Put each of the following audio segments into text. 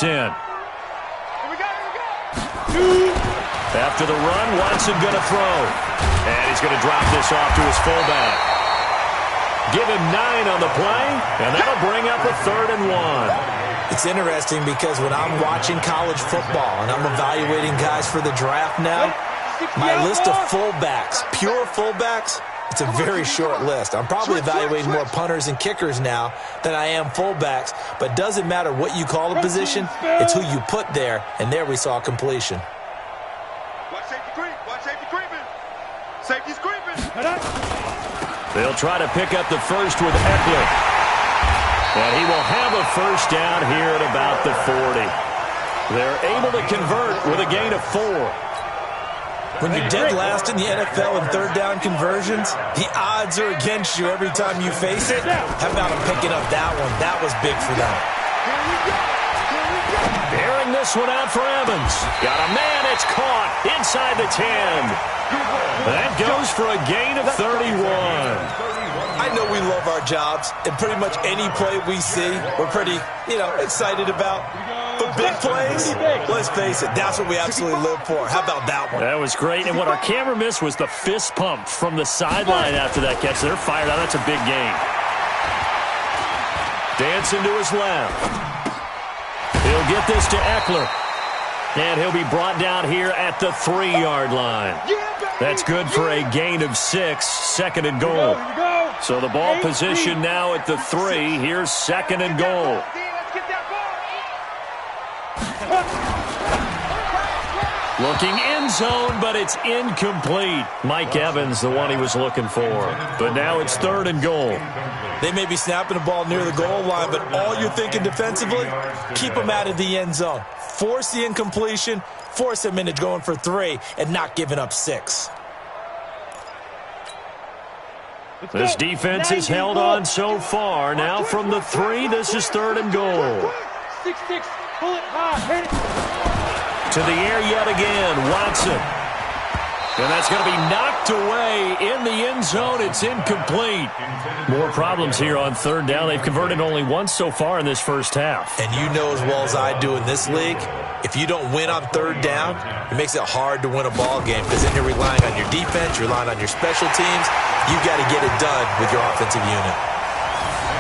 In. After the run, Watson going to throw. And he's going to drop this off to his fullback. Give him 9 on the play, and that'll bring up a 3rd and 1. It's interesting because when I'm watching college football and I'm evaluating guys for the draft now, my list of fullbacks, pure fullbacks, it's a very short list. I'm probably evaluating more punters and kickers now than I am fullbacks, but it doesn't matter what you call a position, it's who you put there, and there we saw completion. Watch safety creep. Watch safety creeping. Safety's creeping. They'll try to pick up the first with Eckler. And he will have a first down here at about the 40. They're able to convert with a gain of 4. When you're dead last in the NFL in 3rd down conversions, the odds are against you every time you face it. How about him picking up that one? That was big for them. Bearing this one out for Evans. Got a man, it's caught inside the 10. That goes for a gain of 31. I know we love our jobs, and pretty much any play we see, we're pretty, excited about. But big plays, let's face it, that's what we absolutely live for. How about that one? That was great, and what our camera missed was the fist pump from the sideline after that catch. They're fired out. That's a big gain. Dancing to his left. He'll get this to Eckler. And he'll be brought down here at the 3-yard line. That's good for a gain of 6, 2nd and goal. So the ball position now at the 3. Here's 2nd and goal. Looking end zone, but it's incomplete. Mike Evans, the one he was looking for. But now it's 3rd and goal. They may be snapping the ball near the goal line, but all you're thinking defensively, keep them out of the end zone. Force the incompletion, force them into going for 3, and not giving up 6. This defense has held on so far. Now from the 3, this is 3rd and goal. 6-6, pull it high, hit it. To the air yet again, Watson. And that's going to be knocked away in the end zone. It's incomplete. More problems here on 3rd down. They've converted only once so far in this first half. And you know as well as I do in this league, if you don't win on 3rd down, it makes it hard to win a ball game because then you're relying on your defense, you're relying on your special teams. You got to get it done with your offensive unit.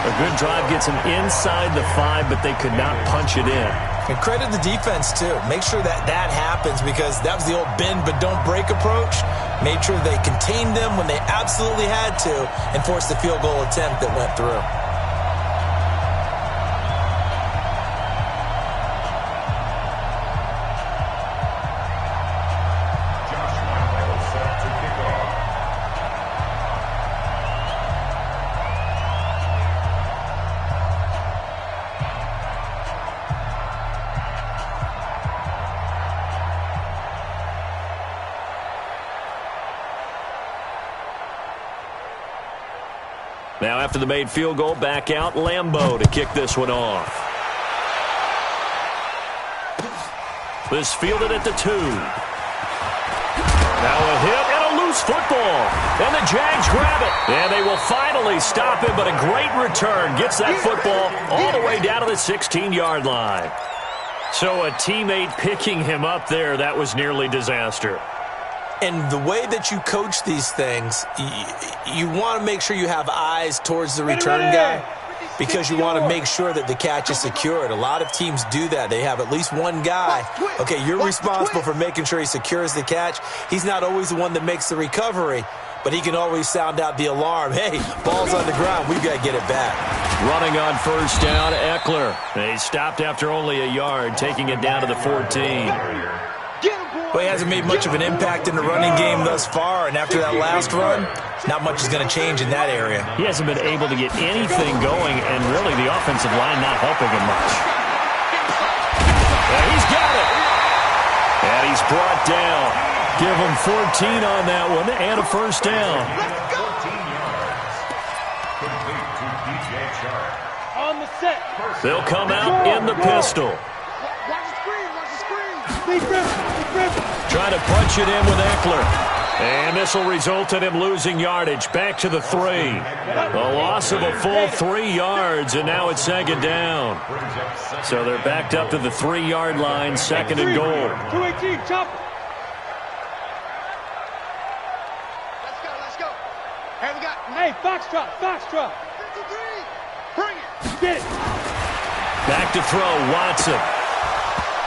A good drive gets them inside the 5, but they could not punch it in. And credit the defense, too. Make sure that happens because that was the old bend but don't break approach. Made sure they contained them when they absolutely had to and forced the field goal attempt that went through. Now after the made field goal, back out Lambeau to kick this one off. This fielded at the 2. Now a hit and a loose football. And the Jags grab it. And they will finally stop him, but a great return. Gets that football all the way down to the 16-yard line. So a teammate picking him up there, that was nearly disaster. And the way that you coach these things, you want to make sure you have eyes towards the return guy because you want to make sure that the catch is secured. A lot of teams do that. They have at least one guy. Okay, you're responsible for making sure he secures the catch. He's not always the one that makes the recovery, but he can always sound out the alarm. Hey, ball's on the ground. We've got to get it back. Running on first down, Eckler. He stopped after only a yard, taking it down to the 14. Well, he hasn't made much of an impact in the running game thus far, and after that last run, not much is going to change in that area. He hasn't been able to get anything going, and really the offensive line not helping him much. And he's got it. And he's brought down. Give him 14 on that one, and a first down. On the set. They'll come out in the pistol. Big rip. Trying to punch it in with Eckler. And this will result in him losing yardage. Back to the 3. A loss of a full 3 yards, and now it's second down. So they're backed up to the 3-yard line, second and goal. 218, chop. Let's go. Hey, we got. Hey, foxtrot. 53. Bring it. Get it. Back to throw, Watson.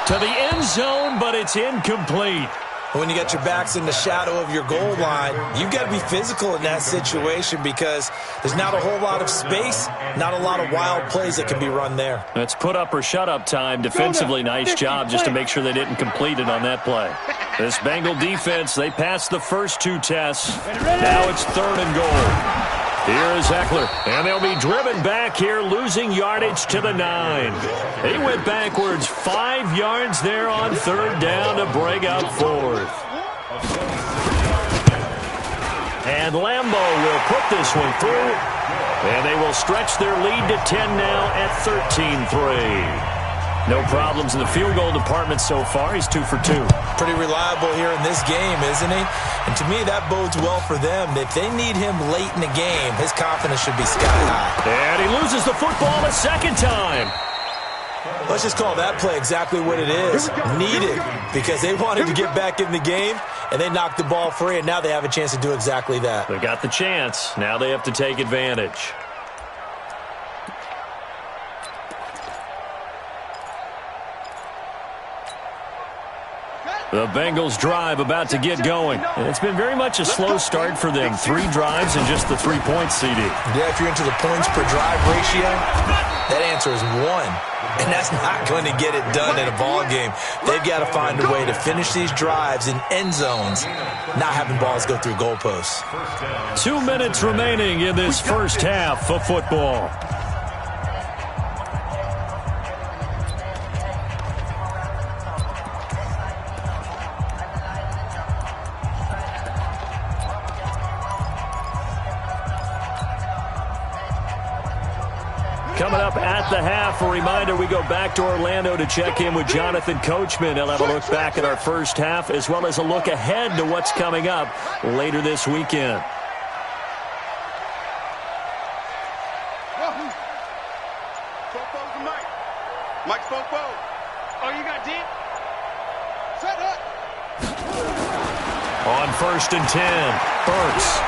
To the end zone, but it's incomplete. When you got your backs in the shadow of your goal line, you've got to be physical in that situation because there's not a whole lot of space, not a lot of wild plays that can be run there. That's put up or shut up time. Defensively, nice job just to make sure they didn't complete it on that play. This Bengal defense, they passed the first 2 tests. Now it's third and goal. Here is Eckler, and they'll be driven back here, losing yardage to the 9. He went backwards 5 yards there on third down to bring up fourth. And Lambeau will put this one through, and they will stretch their lead to 10 now at 13-3. No problems in the field goal department so far. He's 2 for 2. Pretty reliable here in this game, isn't he? And to me, that bodes well for them. If they need him late in the game, his confidence should be sky high. And he loses the football a second time. Let's just call that play exactly what it is. Needed, because they wanted to get back in the game, and they knocked the ball free, and now they have a chance to do exactly that. They got the chance. Now they have to take advantage. The Bengals drive about to get going. And it's been very much a slow start for them. 3 drives and just the 3 points, CD. Yeah, if you're into the points per drive ratio, that answer is 1. And that's not going to get it done in a ball game. They've got to find a way to finish these drives in end zones, not having balls go through goalposts. 2 minutes remaining in this first half of football. Coming up at the half, a reminder, we go back to Orlando to check in with Jonathan Coachman. He'll have a look back at our first half as well as a look ahead to what's coming up later this weekend. Fofo's the Mike. Mike's Fofo. Oh, you got deep? Set up. On 1st and 10, Burks.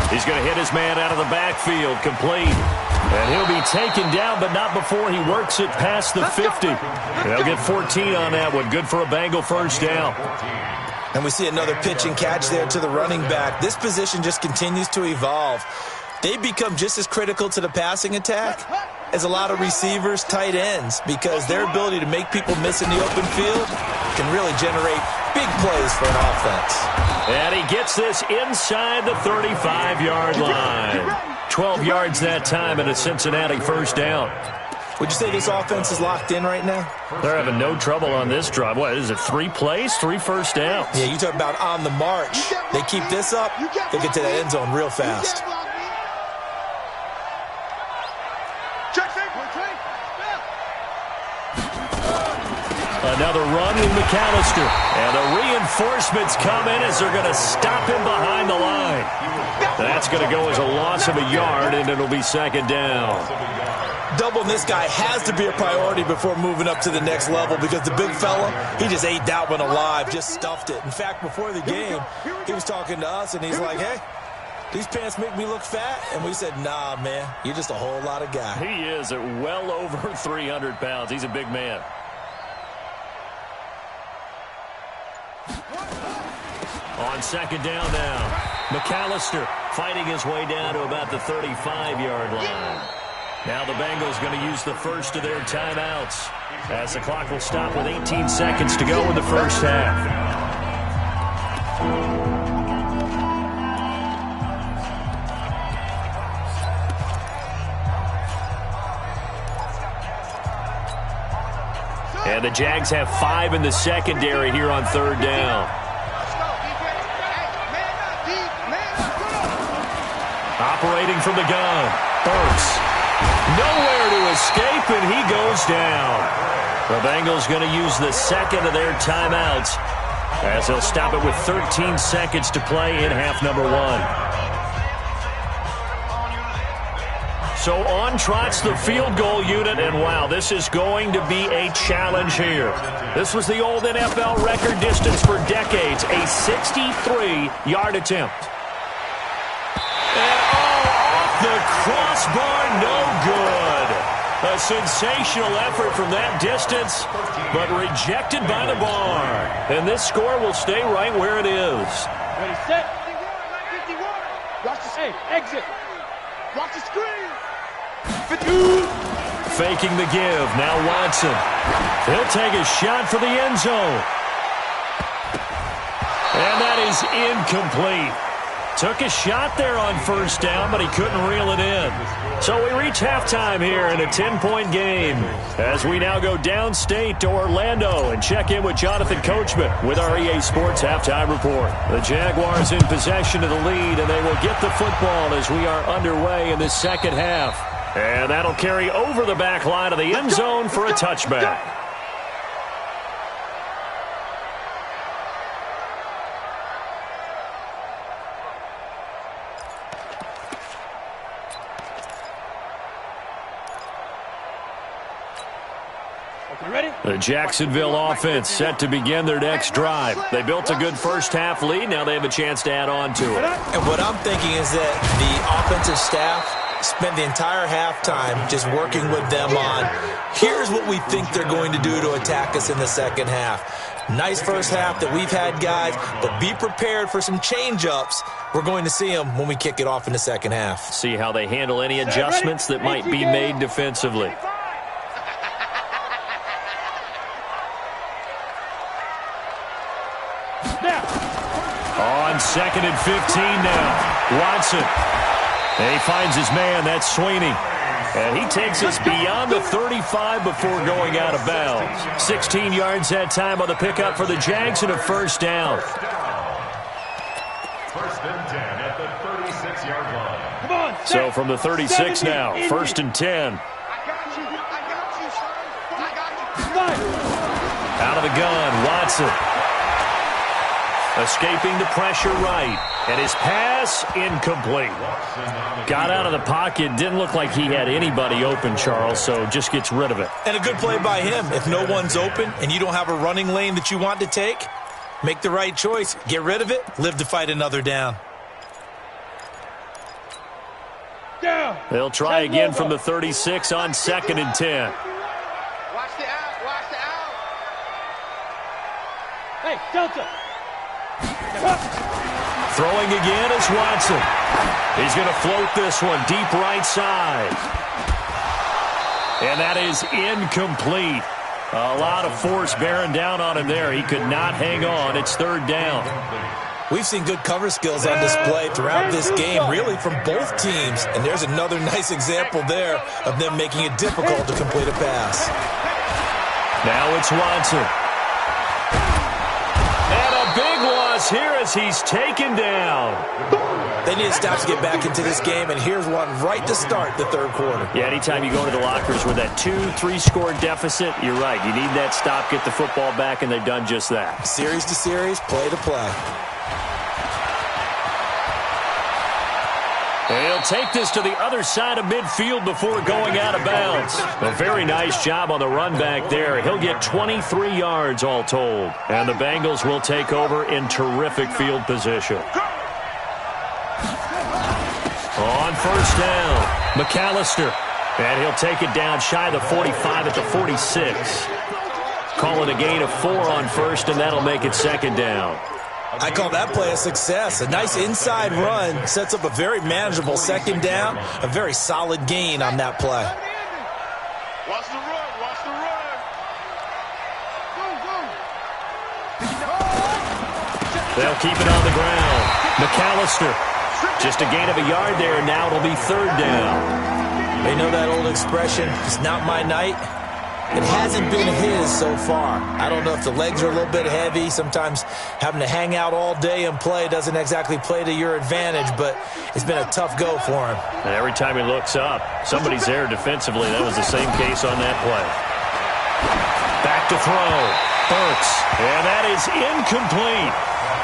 He's going to hit his man out of the backfield, complete. And he'll be taken down, but not before he works it past the 50. And they'll get 14 on that one. Good for a Bengal first down. And we see another pitch and catch there to the running back. This position just continues to evolve. They become just as critical to the passing attack as a lot of receivers, tight ends, because their ability to make people miss in the open field can really generate big plays for an offense. And he gets this inside the 35-yard line. 12 yards that time and a Cincinnati first down. Would you say this offense is locked in right now? They're having no trouble on this drive. What is it, 3 plays, 3 first downs? Yeah, you talk about on the march. They keep this up, they get to that end zone real fast. Another run with McAllister. And the reinforcements come in as they're going to stop him behind the line. That's going to go as a loss of a yard, and it'll be second down. Doubling this guy has to be a priority before moving up to the next level because the big fella, he just ate that one alive, just stuffed it. In fact, before the game, he was talking to us, and he's like, hey, these pants make me look fat. And we said, nah, man, you're just a whole lot of guy. He is at well over 300 pounds. He's a big man. On second down now, McAllister fighting his way down to about the 35-yard line. Now the Bengals going to use the first of their timeouts as the clock will stop with 18 seconds to go in the first half. And the Jags have 5 in the secondary here on third down. Operating from the gun, Burks. Nowhere to escape, and he goes down. The Bengals going to use the second of their timeouts as they'll stop it with 13 seconds to play in half number 1. So on trots the field goal unit, and wow, this is going to be a challenge here. This was the old NFL record distance for decades, a 63-yard attempt. And off the crossbar, no good. A sensational effort from that distance, but rejected by the bar. And this score will stay right where it is. Ready, set. 51. Watch the exit. Watch the screen. 52. Faking the give. Now Watson. He'll take a shot for the end zone. And that is incomplete. Took a shot there on first down, but he couldn't reel it in. So we reach halftime here in a 10-point game as we now go downstate to Orlando and check in with Jonathan Coachman with our EA Sports Halftime Report. The Jaguars in possession of the lead, and they will get the football as we are underway in the second half. And that'll carry over the back line of the end zone for a touchback. The Jacksonville offense set to begin their next drive. They built a good first-half lead. Now they have a chance to add on to it. And what I'm thinking is that the offensive staff spent the entire halftime just working with them on, here's what we think they're going to do to attack us in the second half. Nice first half that we've had, guys, but be prepared for some change-ups. We're going to see them when we kick it off in the second half. See how they handle any adjustments that might be made defensively. On 2nd and 15 now. Watson. And he finds his man. That's Sweeney. And he takes us beyond the 35 before going out of bounds. 16 yards that time on the pickup for the Jags and a first down. First and 10 at the 36-yard line. Come on, so from the 36 now, 1st and 10. I got you, son. I got you. Out of the gun, Watson. Escaping the pressure right. And his pass incomplete. Got out of the pocket. Didn't look like he had anybody open, Charles, so just gets rid of it. And a good play by him. If no one's open and you don't have a running lane that you want to take, make the right choice. Get rid of it. Live to fight another down. They'll try again from the 36 on 2nd and 10. Watch the out. Watch the out. Hey, Delta. Throwing again is Watson. He's going to float this one deep right side. And that is incomplete. A lot of force bearing down on him there. He could not hang on. It's 3rd down. We've seen good cover skills on display throughout this game, really from both teams. And there's another nice example there of them making it difficult to complete a pass. Now it's Watson. And a big loss here as he's taken down. They need a stop to get back into this game, and here's one right to start the 3rd quarter. Yeah, anytime you go into the lockers with that 2-3 score deficit, you're right. You need that stop, get the football back, and they've done just that. Series to series, play to play. He'll take this to the other side of midfield before going out of bounds. A very nice job on the run back there. He'll get 23 yards all told. And the Bengals will take over in terrific field position. On first down, McAllister. And he'll take it down shy of the 45 at the 46. Call it a gain of 4 on first, and that'll make it 2nd down. I call that play a success. A nice inside run sets up a very manageable 2nd down. A very solid gain on that play. Watch the run. Watch the run. They'll keep it on the ground. McAllister. Just a gain of a yard there, and now it'll be 3rd down. They know that old expression, it's not my night. It hasn't been his so far. I don't know if the legs are a little bit heavy. Sometimes having to hang out all day and play doesn't exactly play to your advantage, but it's been a tough go for him. And every time he looks up, somebody's there defensively. That was the same case on that play. Back to throw. Burks. And that is incomplete.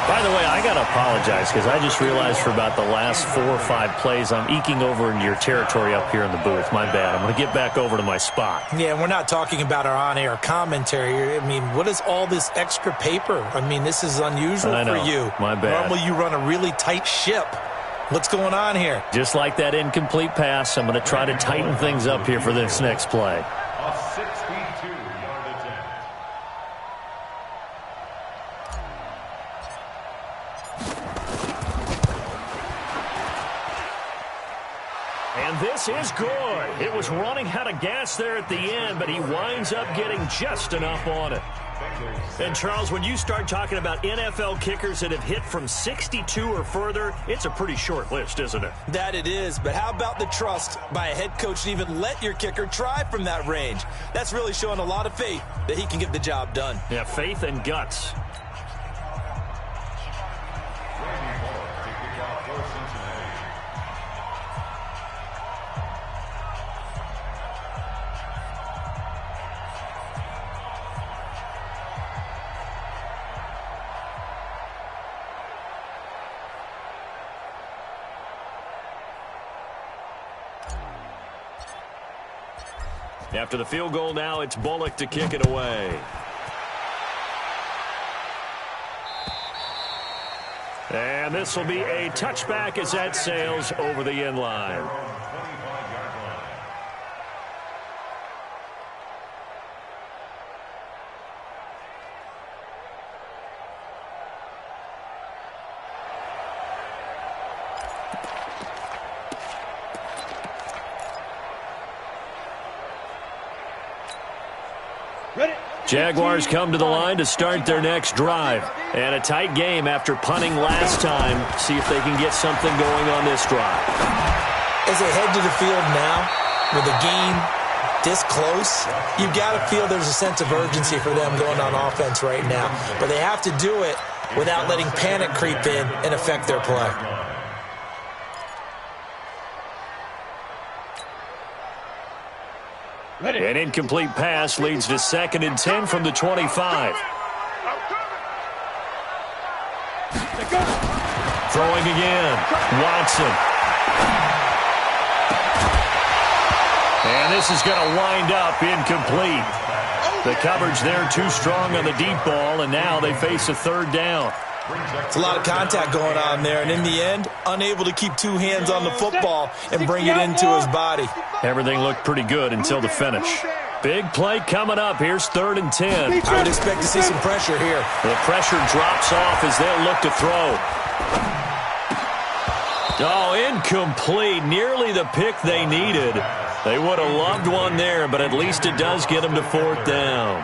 By the way, I got to apologize because I just realized for about the last 4 or 5 plays I'm eking over into your territory up here in the booth. My bad. I'm going to get back over to my spot. Yeah, and we're not talking about our on-air commentary. I mean, what is all this extra paper? I mean, this is unusual for you. My bad. Normally you run a really tight ship. What's going on here? Just like that incomplete pass, I'm going to try to tighten things up here for this next play. A 62-yard attempt. And this is good. It was running out of gas there at the end, but he winds up getting just enough on it. And, Charles, when you start talking about NFL kickers that have hit from 62 or further, it's a pretty short list, isn't it? That it is, but how about the trust by a head coach to even let your kicker try from that range? That's really showing a lot of faith that he can get the job done. Yeah, faith and guts. After the field goal now, it's Bullock to kick it away. And this will be a touchback as that sails over the end line. Jaguars come to the line to start their next drive. And a tight game after punting last time. See if they can get something going on this drive. As they head to the field now, with the game this close, you've got to feel there's a sense of urgency for them going on offense right now. But they have to do it without letting panic creep in and affect their play. An incomplete pass leads to 2nd and 10 from the 25. Throwing again. Watson. And this is going to wind up incomplete. The coverage there too strong on the deep ball, and now they face a 3rd down. It's a lot of contact going on there, and in the end, unable to keep 2 hands on the football and bring it into his body. Everything looked pretty good until the finish. Big play coming up. Here's 3rd and 10. I would expect to see some pressure here. The pressure drops off as they'll look to throw. Oh, incomplete. Nearly the pick they needed. They would have loved one there, but at least it does get them to 4th down.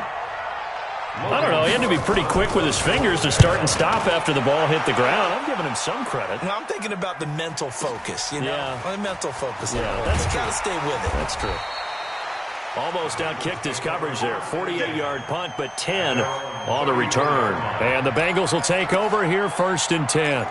I don't know. He had to be pretty quick with his fingers to start and stop after the ball hit the ground. I'm giving him some credit. I'm thinking about the mental focus, you know. Yeah. The mental focus. Yeah, that's true. Got to stay with it. That's true. Almost outkicked his coverage there. 48-yard punt, but 10 on the return. And the Bengals will take over here, 1st and 10.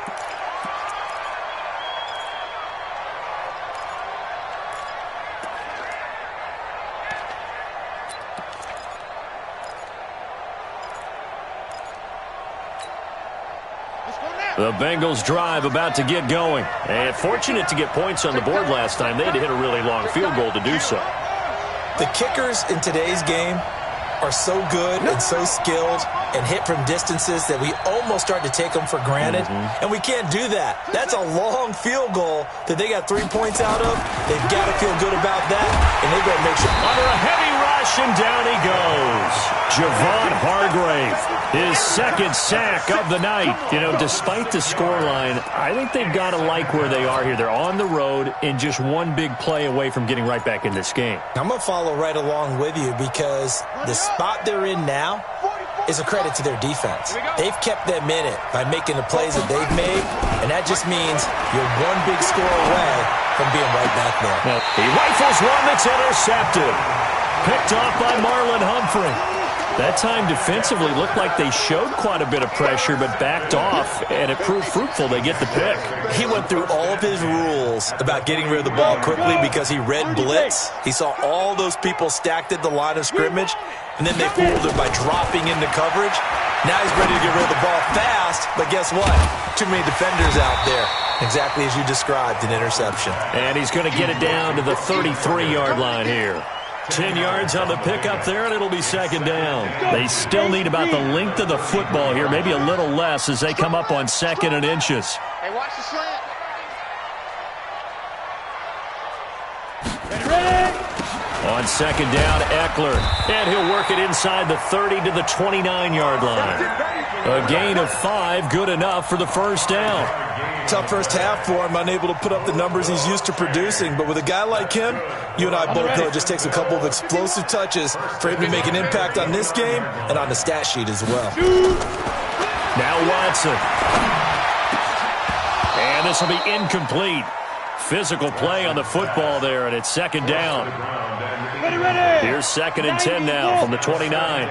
The Bengals drive about to get going. And fortunate to get points on the board last time. They had to hit a really long field goal to do so. The kickers in today's game are so good and so skilled and hit from distances that we almost start to take them for granted. And we can't do that. That's a long field goal that they got 3 points out of. They've got to feel good about that, and they've got to make sure. Under a heavy rush, and down he goes. Javon Hargrave, his 2nd sack of the night. You know, despite the scoreline, I think they've got to like where they are here. They're on the road and just one big play away from getting right back in this game. I'm going to follow right along with you because the spot they're in now is a credit to their defense. They've kept them in it by making the plays that they've made, and that just means you're one big score away from being right back there. Now, he rifles one that's intercepted. Picked off by Marlon Humphrey. That time defensively looked like they showed quite a bit of pressure but backed off, and it proved fruitful. They get the pick. He went through all of his rules about getting rid of the ball quickly because he read blitz. He saw all those people stacked at the line of scrimmage, and then they fooled him by dropping into coverage. Now he's ready to get rid of the ball fast, but guess what? Too many defenders out there. Exactly as you described, an interception. And he's going to get it down to the 33-yard line here. 10 yards on the pickup there, and it'll be second down. They still need about the length of the football here, maybe a little less as they come up on second and inches. Hey, watch the slant. On second down, Eckler. And he'll work it inside the 30 to the 29-yard line. A gain of 5, good enough for the first down. Tough first half for him, unable to put up the numbers he's used to producing. But with a guy like him, you and I both know it just takes a couple of explosive touches for him to make an impact on this game and on the stat sheet as well. Now Watson. And this will be incomplete. Physical play on the football there, and it's second down. Here's second and 10 now from the 29.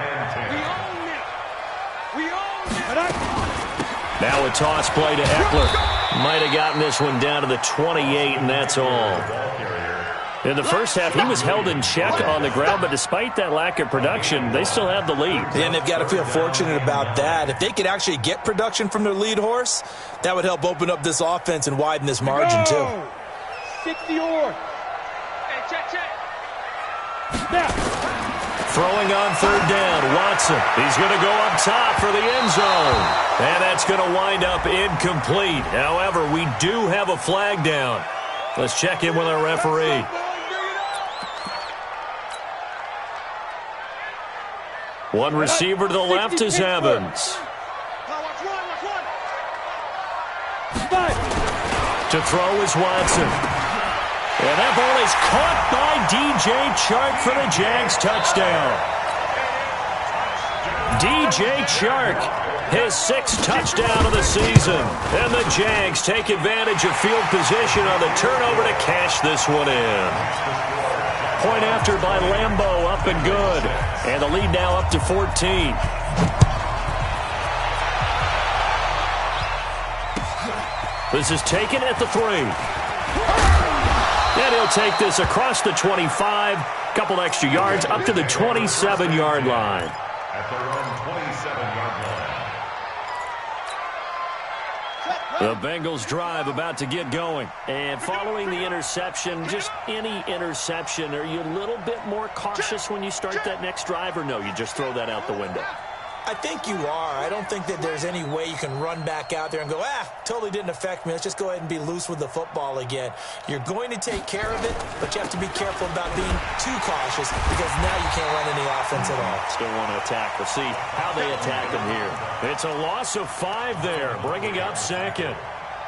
Now a toss play to Eckler. Might have gotten this one down to the 28, and that's all. In the first half, he was held in check on the ground, but despite that lack of production, they still have the lead. And they've got to feel fortunate about that. If they could actually get production from their lead horse, that would help open up this offense and widen this margin, too. 60-yard. Hey, check. Throwing on third down, Watson. He's going to go up top for the end zone. And that's going to wind up incomplete. However, we do have a flag down. Let's check in with our referee. One receiver to the left is Evans. To throw is Watson. And that ball is caught by DJ Chark for the Jags touchdown. DJ Chark, his 6th touchdown of the season. And the Jags take advantage of field position on the turnover to cash this one in. Point after by Lambeau, up and good. And the lead now up to 14. This is taken at the 3. And he'll take this across the 25, couple extra yards, up to the 27-yard line. At their own 27-yard line. The Bengals drive about to get going. And following the interception, just any interception, are you a little bit more cautious when you start that next drive, or no, you just throw that out the window? I think you are. I don't think that there's any way you can run back out there and go, totally didn't affect me. Let's just go ahead and be loose with the football again. You're going to take care of it, but you have to be careful about being too cautious because now you can't run any offense at all. Still want to attack. We'll see how they attack him here. It's a loss of 5 there, bringing up second.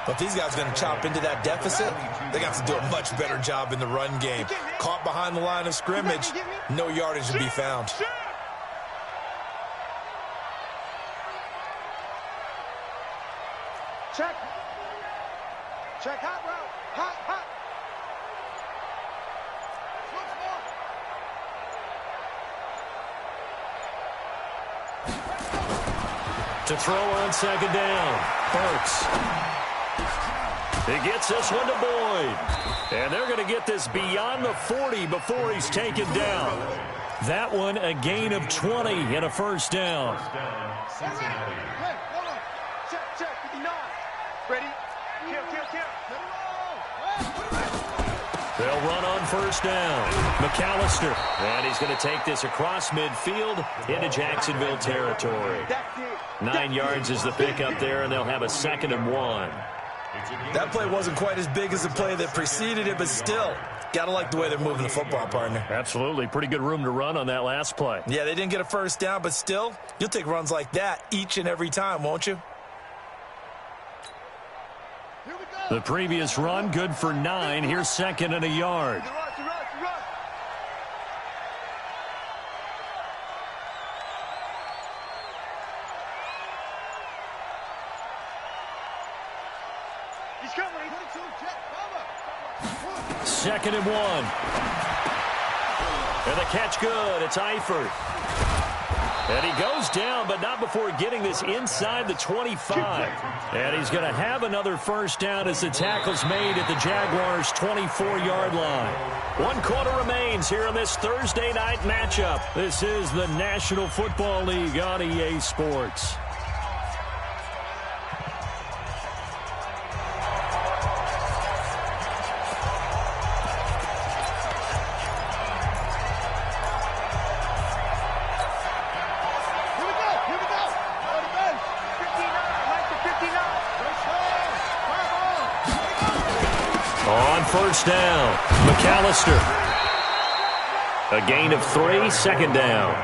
But these guys are going to chop into that deficit. They got to do a much better job in the run game. Caught behind the line of scrimmage, no yardage to be found. Check, hot route. Hot. To throw on second down, Burks. He gets this one to Boyd. And they're going to get this beyond the 40 before he's taken down. That one a gain of 20 and a first down. Cincinnati. Hey, hold on. Check, 59. Ready? Kill. They'll run on first down. McAllister. And he's going to take this across midfield into Jacksonville territory. 9 yards is the pickup there, and they'll have a 2nd and 1. That play wasn't quite as big as the play that preceded it, but still, got to like the way they're moving the football, partner. Absolutely. Pretty good room to run on that last play. Yeah, they didn't get a first down, but still, you'll take runs like that each and every time, won't you? The previous run, good for 9. Here's 2nd and a yard. He's coming. 2nd and 1. And the catch good. It's Eifert. And he goes down, but not before getting this inside the 25. And he's going to have another first down as the tackle's made at the Jaguars' 24-yard line. 1 quarter remains here in this Thursday night matchup. This is the National Football League on EA Sports. First down, McAllister. A gain of 3, second down.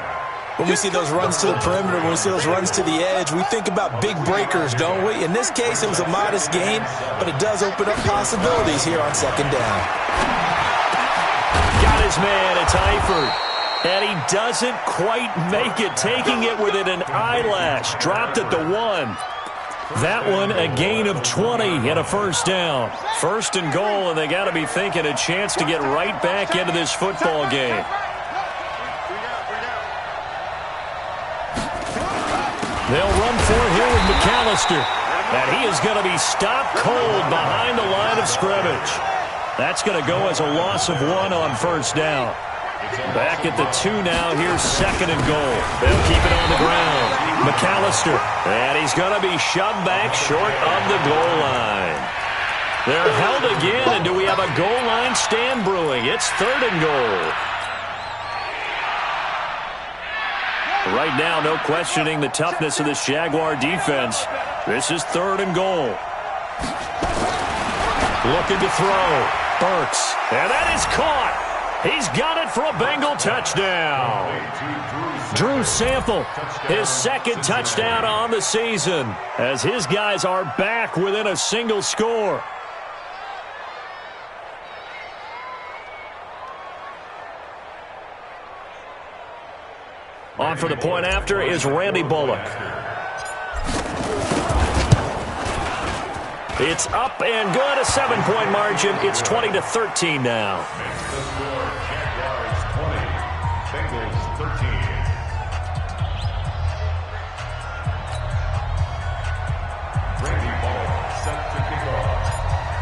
When we see those runs to the perimeter, when we see those runs to the edge, we think about big breakers, don't we? In this case, it was a modest gain, but it does open up possibilities here on second down. Got his man, it's Eifert. And he doesn't quite make it, taking it within an eyelash. Dropped at the 1. That one, a gain of 20 and a first down. First and goal, and they got to be thinking a chance to get right back into this football game. They'll run for it here with McAllister. And he is going to be stopped cold behind the line of scrimmage. That's going to go as a loss of 1 on first down. Back at the 2 now. Here's second and goal. They'll keep it on the ground. McAllister. And he's going to be shoved back short of the goal line. They're held again, and do we have a goal line stand brewing? It's third and goal. Right now, no questioning the toughness of this Jaguar defense. This is third and goal. Looking to throw. Burks. And that is caught. He's got it for a Bengal touchdown. Drew Sample, his second touchdown on the season, as his guys are back within a single score. On for the point after is Randy Bullock. It's up and good, a 7-point margin. It's 20-13 now.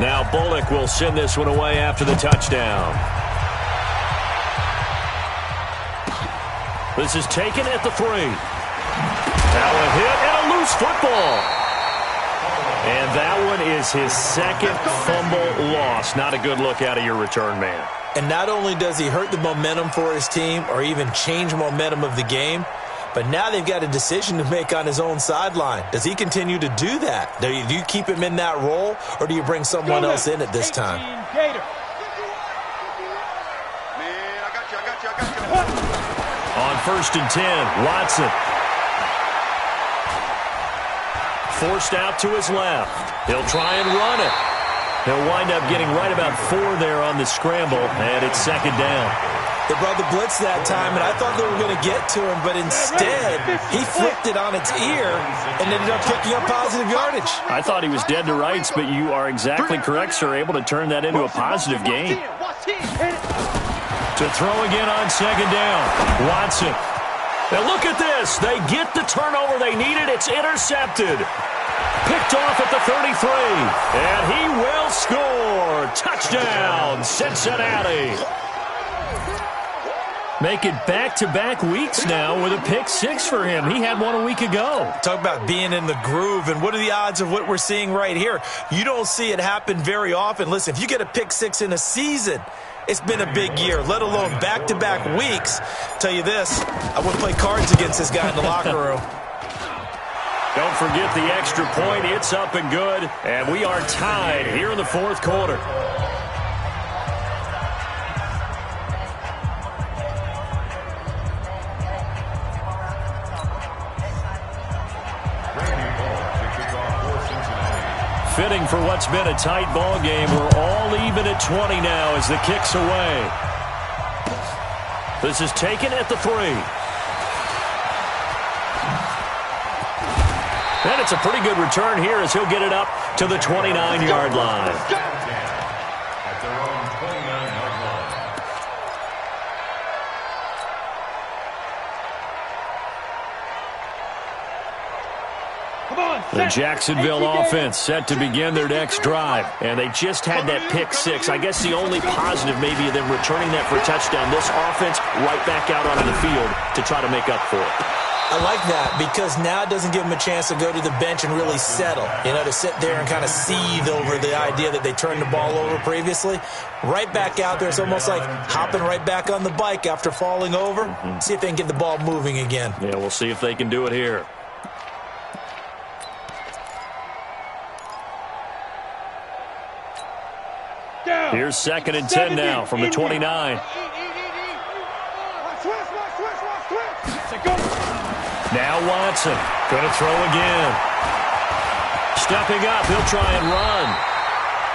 Now Bullock will send this one away after the touchdown. This is taken at the 3. Now a hit and a loose football. And that one is his second fumble loss. Not a good look out of your return man. And not only does he hurt the momentum for his team or even change momentum of the game, but now they've got a decision to make on his own sideline. Does he continue to do that? Do you keep him in that role, or do you bring someone else in at this time? On first and 10, Watson. Forced out to his left. He'll try and run it. He'll wind up getting right about 4 there on the scramble, and it's second down. They brought the blitz that time, and I thought they were going to get to him, but instead, he flipped it on its ear and ended up picking up positive yardage. I thought he was dead to rights, but you are exactly correct, sir, able to turn that into a positive gain. To throw again on second down, Watson. Now look at this. They get the turnover they needed. It's intercepted. Picked off at the 33. And he will score. Touchdown, Cincinnati. Make it back-to-back weeks now with a pick 6 for him. He had one a week ago. Talk about being in the groove, and what are the odds of what we're seeing right here? You don't see it happen very often. Listen, if you get a pick 6 in a season, it's been a big year, let alone back-to-back weeks. Tell you this, I wouldn't play cards against this guy in the locker room. Don't forget the extra point. It's up and good, and we are tied here in the fourth quarter. Fitting for what's been a tight ball game. We're all even at 20 now as the kick's away. This is taken at the 3. And it's a pretty good return here as he'll get it up to the 29-yard line. At their own 29-yard line. The Jacksonville offense set to begin their next drive. And they just had that pick six. I guess the only positive maybe of them returning that for a touchdown. This offense right back out onto the field to try to make up for it. I like that because now it doesn't give them a chance to go to the bench and really settle, to sit there and kind of seethe over the idea that they turned the ball over previously. Right back out there. It's almost like hopping right back on the bike after falling over. See if they can get the ball moving again. Yeah, we'll see if they can do it here. Here's 2nd and 10 now from the 29. Now Watson going to throw again. Stepping up, he'll try and run.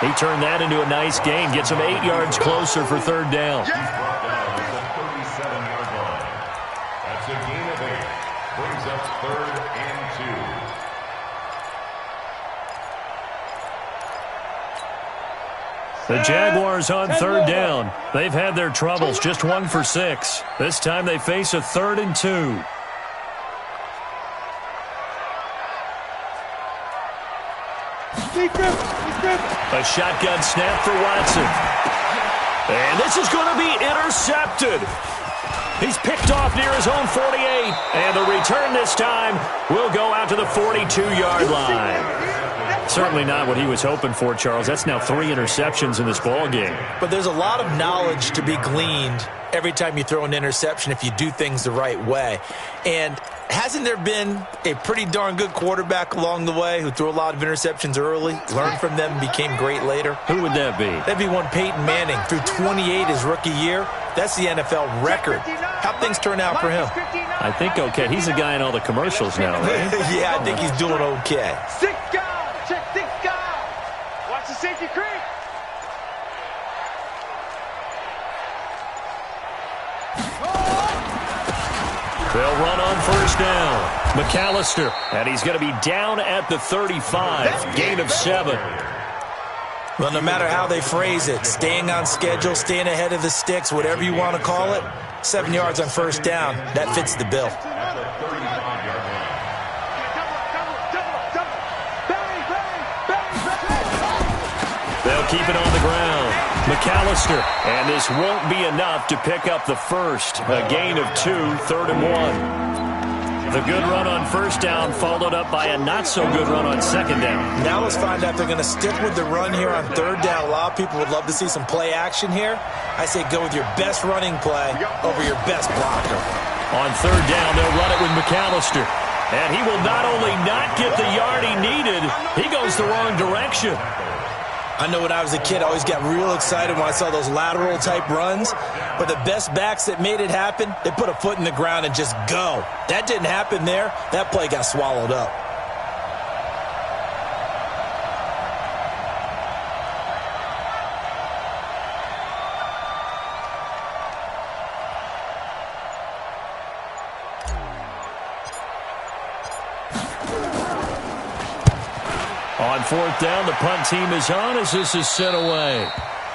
He turned that into a nice gain. Gets him 8 yards closer for 3rd down. That's a gain of 8. Brings up 3rd and 2. The Jaguars on 3rd down. They've had their troubles, just 1 for 6. This time they face a 3rd and 2. A shotgun snap for Watson. And this is going to be intercepted. He's picked off near his own 48. And the return this time will go out to the 42-yard line. Certainly not what he was hoping for, Charles. That's now 3 interceptions in this ball game. But there's a lot of knowledge to be gleaned every time you throw an interception if you do things the right way. And hasn't there been a pretty darn good quarterback along the way who threw a lot of interceptions early, learned from them, and became great later? Who would that be? That'd be one Peyton Manning. Threw 28 his rookie year. That's the NFL record. How'd things turn out for him? I think okay. He's a guy in all the commercials now, right? Yeah, I think he's doing okay. 6 guys. Check 6 guys. Watch the safety creep. They'll run on 1st down. McAllister, and he's going to be down at the 35. Gain of 7. Well, no matter how they phrase it, staying on schedule, staying ahead of the sticks, whatever you want to call it, 7 yards on 1st down, that fits the bill. They'll keep it on the ground. McAllister, and this won't be enough to pick up the first. A gain of 2, 3rd and 1. The good run on 1st down followed up by a not-so-good run on 2nd down. Now let's find out if they're going to stick with the run here on 3rd down. A lot of people would love to see some play action here. I say go with your best running play over your best blocker. On 3rd down, they'll run it with McAllister. And he will not only not get the yard he needed, he goes the wrong direction. I know when I was a kid, I always got real excited when I saw those lateral-type runs. But the best backs that made it happen, they put a foot in the ground and just go. That didn't happen there. That play got swallowed up. On 4th down, the punt team is on as this is sent away.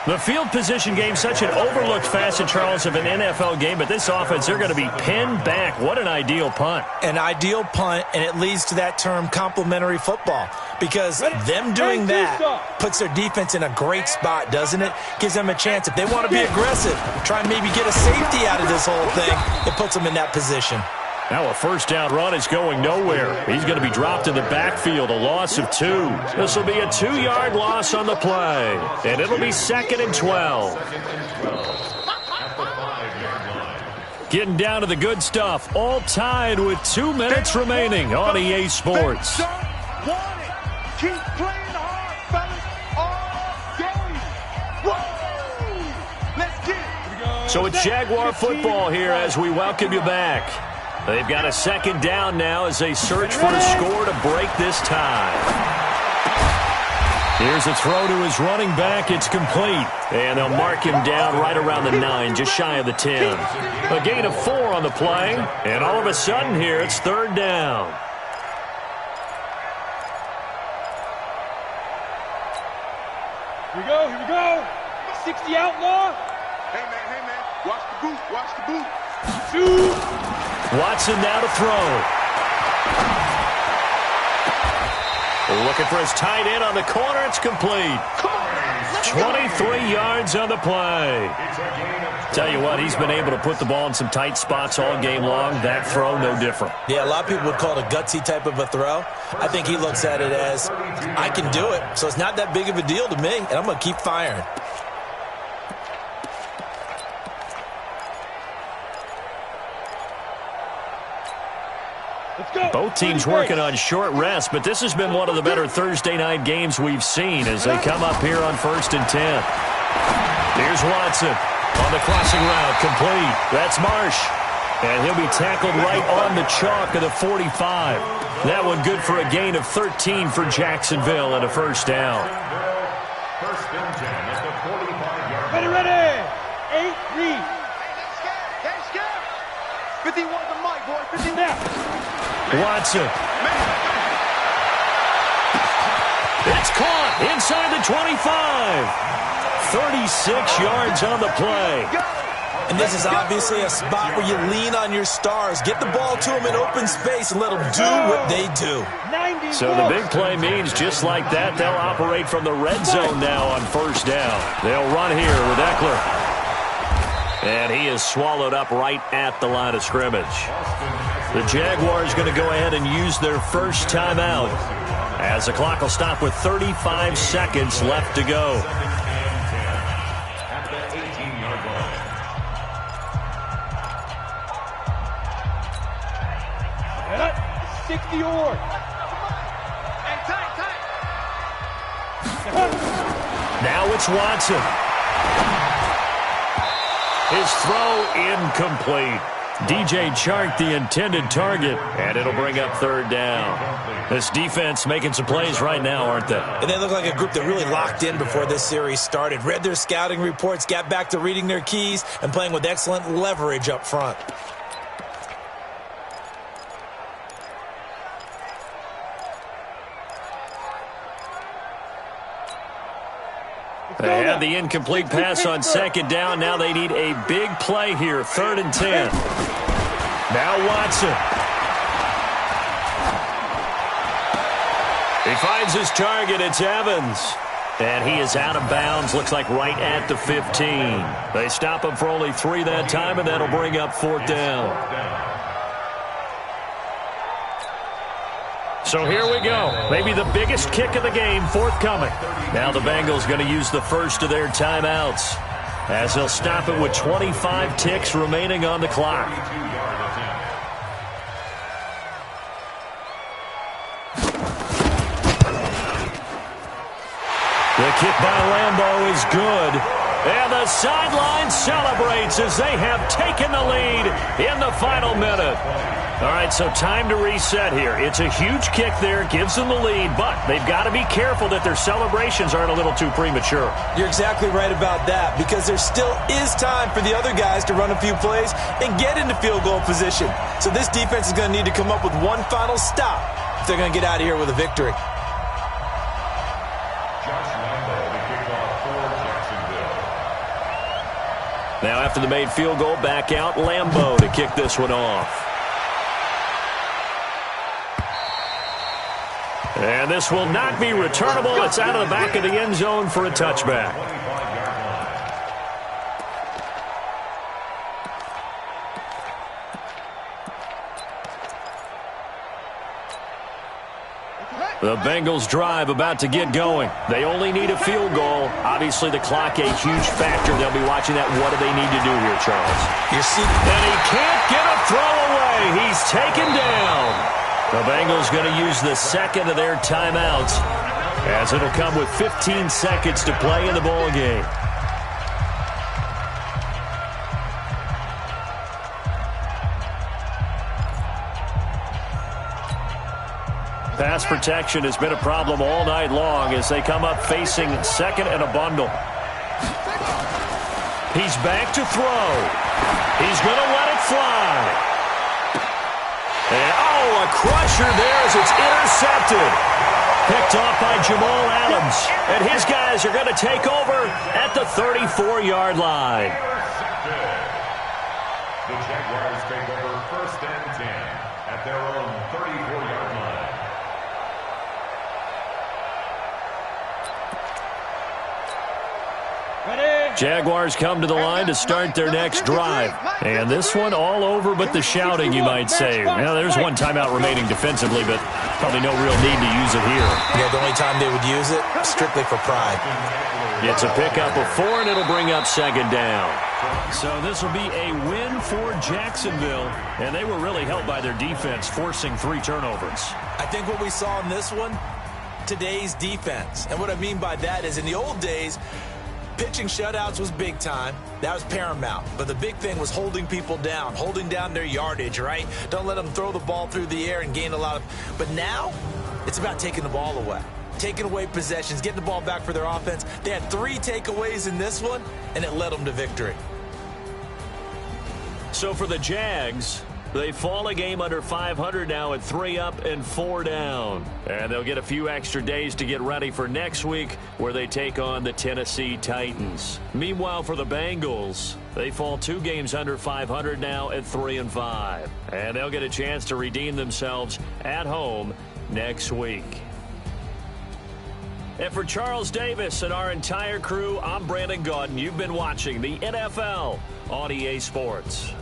The field position game, such an overlooked facet, Charles, of an NFL game, but this offense, they're going to be pinned back. What an ideal punt. An ideal punt, and it leads to that term complementary football, because them doing that puts their defense in a great spot, doesn't it? Gives them a chance. If they want to be aggressive, try and maybe get a safety out of this whole thing, it puts them in that position. Now a 1st down run is going nowhere. He's going to be dropped in the backfield, a loss of 2. This will be a 2-yard loss on the play, and it'll be 2nd and 12. Getting down to the good stuff, all tied with 2 minutes remaining on EA Sports. Keep playing hard, fellas. All game. Whoa! Let's get it. So it's Jaguar football here as we welcome you back. They've got a 2nd down now as they search for a score to break this tie. Here's a throw to his running back. It's complete. And they'll mark him down right around the 9, just shy of the 10. A gain of 4 on the play. And all of a sudden here, it's 3rd down. Here we go. 60 outlaw. Hey, man. Watch the boot. Shoot. Watson now to throw. Looking for his tight end on the corner. It's complete. 23 yards on the play. Tell you what, he's been able to put the ball in some tight spots all game long. That throw, no different. Yeah, a lot of people would call it a gutsy type of a throw. I think he looks at it as, I can do it, so it's not that big of a deal to me, and I'm going to keep firing. Both teams working on short rest, but this has been one of the better Thursday night games we've seen as they come up here on 1st and 10. Here's Watson on the crossing route, complete. That's Marsh. And he'll be tackled right on the chalk of the 45. That one good for a gain of 13 for Jacksonville and a first down. First and 10 at the 45-yard line. Ready. 8 lead. Hey, scared. 51 the mic, boy. 50 Now. Watson. It's caught inside the 25. 36 yards on the play. And this is obviously a spot where you lean on your stars. Get the ball to them in open space and let them do what they do. So the big play means just like that, they'll operate from the red zone now on first down. They'll run here with Eckler. And he is swallowed up right at the line of scrimmage. The Jaguars going to go ahead and use their first timeout as the clock will stop with 35 seconds left to go. At the 18-yard line. Cut. 60 or. Hey, tight. Now it's Watson. His throw incomplete. DJ Chark, the intended target, and it'll bring up third down. This defense making some plays right now, aren't they? And they look like a group that really locked in before this series started. Read their scouting reports, got back to reading their keys, and playing with excellent leverage up front. They had the incomplete pass on second down. Now they need a big play here, 3rd and 10. Now Watson. He finds his target. It's Evans. And he is out of bounds. Looks like right at the 15. They stop him for only 3 that time, and that'll bring up 4th down. So here we go. Maybe the biggest kick of the game forthcoming. Now the Bengals going to use the first of their timeouts as they'll stop it with 25 ticks remaining on the clock. The kick by Lambeau is good. And the sideline celebrates as they have taken the lead in the final minute. All right, so time to reset here. It's a huge kick there, gives them the lead, but they've got to be careful that their celebrations aren't a little too premature. You're exactly right about that, because there still is time for the other guys to run a few plays and get into field goal position. So this defense is going to need to come up with one final stop if they're going to get out of here with a victory. Now after the made field goal, back out Lambeau to kick this one off. And this will not be returnable. It's out of the back of the end zone for a touchback. The Bengals drive about to get going. They only need a field goal. Obviously, the clock a huge factor. They'll be watching that. What do they need to do here, Charles? And he can't get a throw away. He's taken down. The Bengals going to use the second of their timeouts as it'll come with 15 seconds to play in the ball game. Pass protection has been a problem all night long as they come up facing second and a bundle. He's back to throw. He's going to let it fly. And, a crusher there as it's intercepted. Picked off by Jamal Adams. And his guys are going to take over at the 34-yard line. The Jaguars take over 1st and 10 at their own 34-yard line. Jaguars come to the line to start their next drive. And this one all over but the shouting, you might say. Now, there's one timeout remaining defensively, but probably no real need to use it here. Yeah, the only time they would use it, strictly for pride. It's a pickup of 4, and it'll bring up second down. So this will be a win for Jacksonville, and they were really helped by their defense, forcing 3 turnovers. I think what we saw in this one, today's defense. And what I mean by that is in the old days, pitching shutouts was big time. That was paramount. But the big thing was holding people down, holding down their yardage, right? Don't let them throw the ball through the air and gain a lot of... But now, it's about taking the ball away. Taking away possessions, getting the ball back for their offense. They had 3 takeaways in this one, and it led them to victory. So for the Jags, they fall a game under 500 now at 3 up and 4 down. And they'll get a few extra days to get ready for next week where they take on the Tennessee Titans. Meanwhile, for the Bengals, they fall 2 games under 500 now at 3 and 5. And they'll get a chance to redeem themselves at home next week. And for Charles Davis and our entire crew, I'm Brandon Gaudin. You've been watching the NFL on EA Sports.